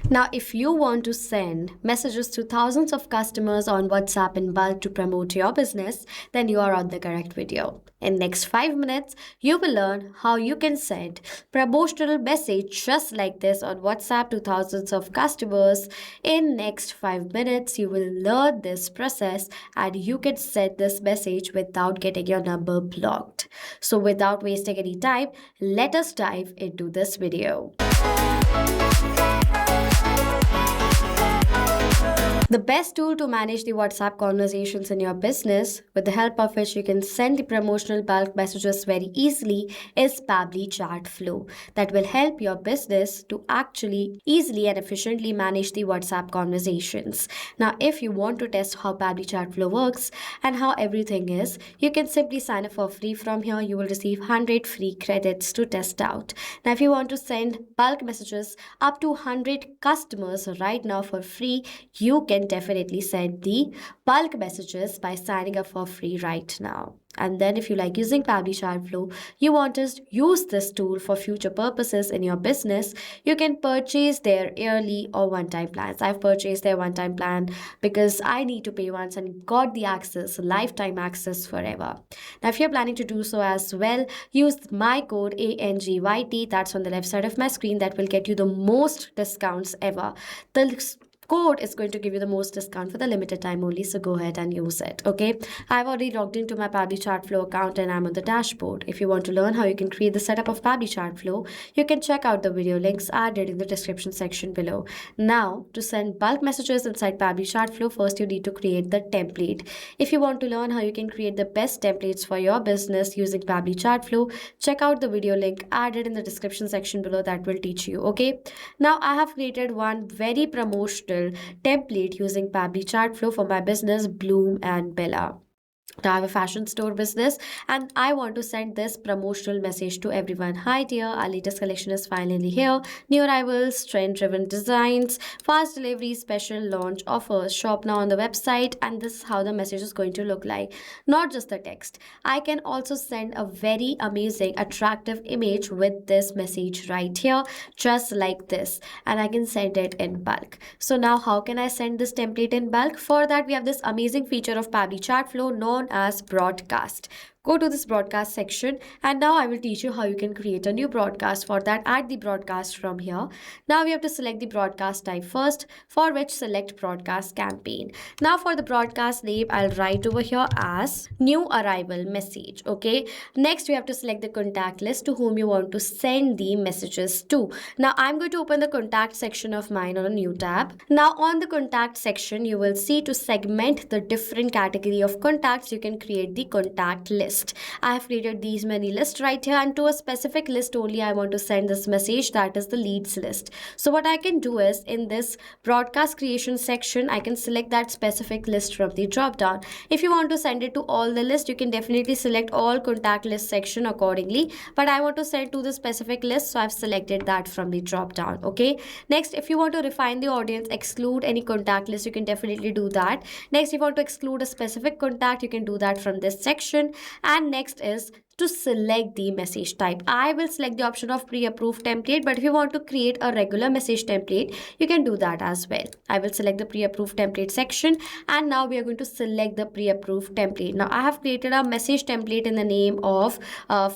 Now, if you want to send messages to thousands of customers on WhatsApp in bulk to promote your business, then you are on the correct video. In next 5 minutes, you will learn how you can send promotional message just like this on WhatsApp to thousands of customers. In next 5 minutes, you will learn this process and you can send this message without getting your number blocked. So without wasting any time, let us dive into this video. The best tool to manage the WhatsApp conversations in your business, with the help of which you can send the promotional bulk messages very easily, is Pabbly Chatflow. That will help your business to actually easily and efficiently manage the WhatsApp conversations. Now, if you want to test how Pabbly Chatflow works and how everything is, you can simply sign up for free from here. You will receive 100 free credits to test out. Now, if you want to send bulk messages up to 100 customers right now for free, you can definitely send the bulk messages by signing up for free right now. And then if you like using Pabbly Chatflow, you want to use this tool for future purposes in your business, you can purchase their yearly or one-time plans. I've purchased their one-time plan because I need to pay once and got the access, lifetime access forever. Now, if you're planning to do so as well, use my code ANGYT, that's on the left side of my screen, that will get you the most discounts ever. The code is going to give you the most discount for the limited time only, so go ahead and use it. Okay, I've already logged into my Pabbly Chatflow account and I'm on the dashboard. If you want to learn how you can create the setup of Pabbly Chatflow, you can check out the video links added in the description section below. Now, to send bulk messages inside Pabbly Chatflow, first you need to create the template. If you want to learn how you can create the best templates for your business using Pabbly Chatflow, check out the video link added in the description section below. That will teach you. Okay, now I have created one very promotional template using Pabbly Chatflow for my business Bloom and Bella. Now, I have a fashion store business and I want to send this promotional message to everyone. Hi dear, our latest collection is finally here. New arrivals, trend-driven designs, fast delivery, special launch offers. Shop now on the website, and this is how the message is going to look like. Not just the text. I can also send a very amazing, attractive image with this message right here, just like this. And I can send it in bulk. So now how can I send this template in bulk? For that, we have this amazing feature of Pabbly Chatflow known as broadcast. Go to this broadcast section and now I will teach you how you can create a new broadcast. For that, add the broadcast from here. Now we have to select the broadcast type first, for which select broadcast campaign. Now for the broadcast name, I'll write over here as new arrival message. Okay. Next, we have to select the contact list to whom you want to send the messages to. Now I'm going to open the contact section of mine on a new tab. Now on the contact section, you will see to segment the different category of contacts, you can create the contact list. I have created these many lists right here, and to a specific list only I want to send this message, that is the leads list. So what I can do is in this broadcast creation section, I can select that specific list from the drop down. If you want to send it to all the list, you can definitely select all contact list section accordingly, but I want to send to the specific list, so I've selected that from the drop down. Okay, next, if you want to refine the audience, exclude any contact list, you can definitely do that. Next, if you want to exclude a specific contact, you can do that from this section. And next is to select the message type. I will select the option of pre-approved template, but if you want to create a regular message template, you can do that as well. I will select the pre-approved template section, and now we are going to select the pre-approved template. Now I have created a message template in the name of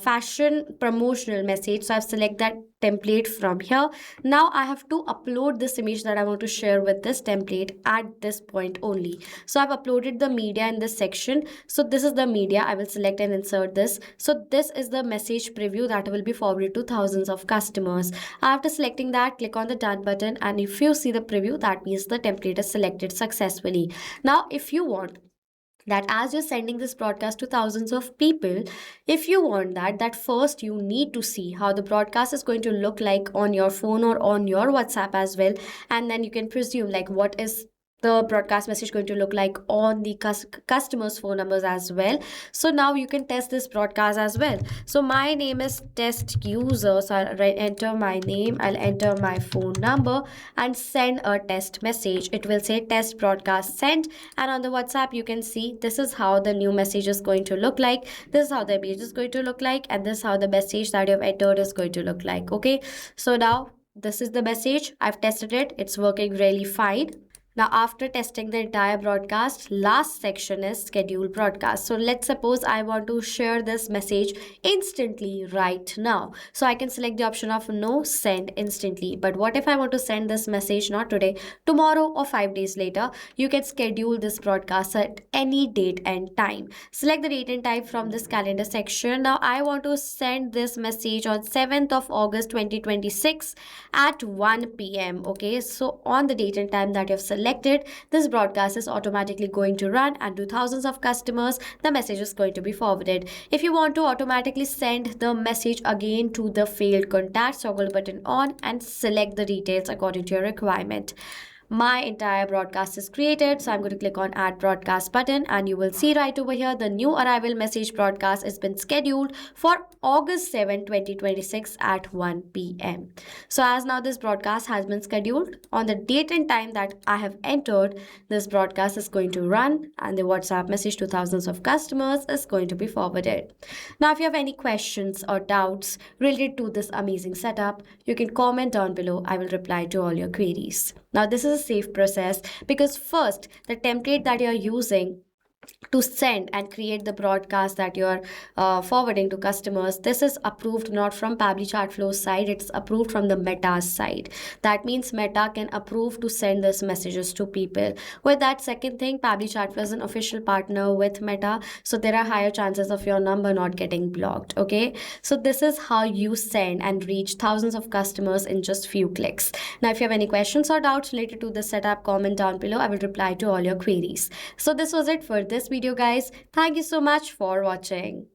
fashion promotional message, so I've selected that template from here. Now I have to upload this image that I want to share with this template at this point only. So I've uploaded the media in this section. So this is the media. I will select and insert this. So this is the message preview that will be forwarded to thousands of customers. After selecting that, click on the done button, and if you see the preview, that means the template is selected successfully. Now if you want that as you're sending this broadcast to thousands of people, if you want that first you need to see how the broadcast is going to look like on your phone or on your WhatsApp as well, and then you can presume like what is the broadcast message going to look like on the customers' phone numbers as well. So now you can test this broadcast as well. So my name is test user, so I'll enter my name, I'll enter my phone number and send a test message. It will say test broadcast sent, and on the WhatsApp you can see this is how the new message is going to look like, this is how the image is going to look like, and this is how the message that you've entered is going to look like. Okay, so now This is the message. I've tested it. It's working really fine. Now, after testing the entire broadcast, last section is schedule broadcast. So let's suppose I want to share this message instantly right now. So I can select the option of no, send instantly. But what if I want to send this message not today, tomorrow or 5 days later? You can schedule this broadcast at any date and time. Select the date and time from this calendar section. Now I want to send this message on 7th of August 2026 at 1 p.m. Okay, so on the date and time that you have selected, this broadcast is automatically going to run, and to thousands of customers the message is going to be forwarded. If you want to automatically send the message again to the failed contact, toggle button on and select the details according to your requirement. My entire broadcast is created, so I'm going to click on add broadcast button, and you will see right over here the new arrival message broadcast has been scheduled for August 7, 2026 at 1 p.m. So as now this broadcast has been scheduled on the date and time that I have entered, this broadcast is going to run and the WhatsApp message to thousands of customers is going to be forwarded. Now if you have any questions or doubts related to this amazing setup, you can comment down below. I will reply to all your queries. Now this is a safe process because first, the template that you're using to send and create the broadcast that you're forwarding to customers, this is approved not from Pabbly Chatflow's side, it's approved from the Meta's side. That means Meta can approve to send these messages to people. With that second thing, Pabbly Chatflow is an official partner with Meta, so there are higher chances of your number not getting blocked. Okay, so this is how you send and reach thousands of customers in just few clicks. Now if you have any questions or doubts related to this setup, comment down below. I will reply to all your queries. So this was it for this video, guys. Thank you so much for watching.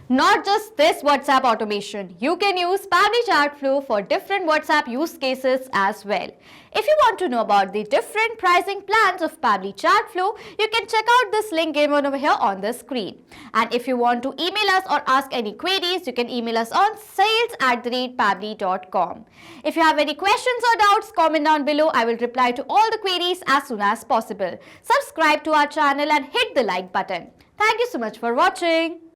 Not just this WhatsApp automation, you can use Pabbly Chatflow for different WhatsApp use cases as well. If you want to know about the different pricing plans of Pabbly Chatflow, you can check out this link given over here on the screen. And if you want to email us or ask any queries, you can email us on sales@pabbly.com. If you have any questions or doubts, comment down below. I will reply to all the queries as soon as possible. Subscribe to our channel and hit the like button. Thank you so much for watching.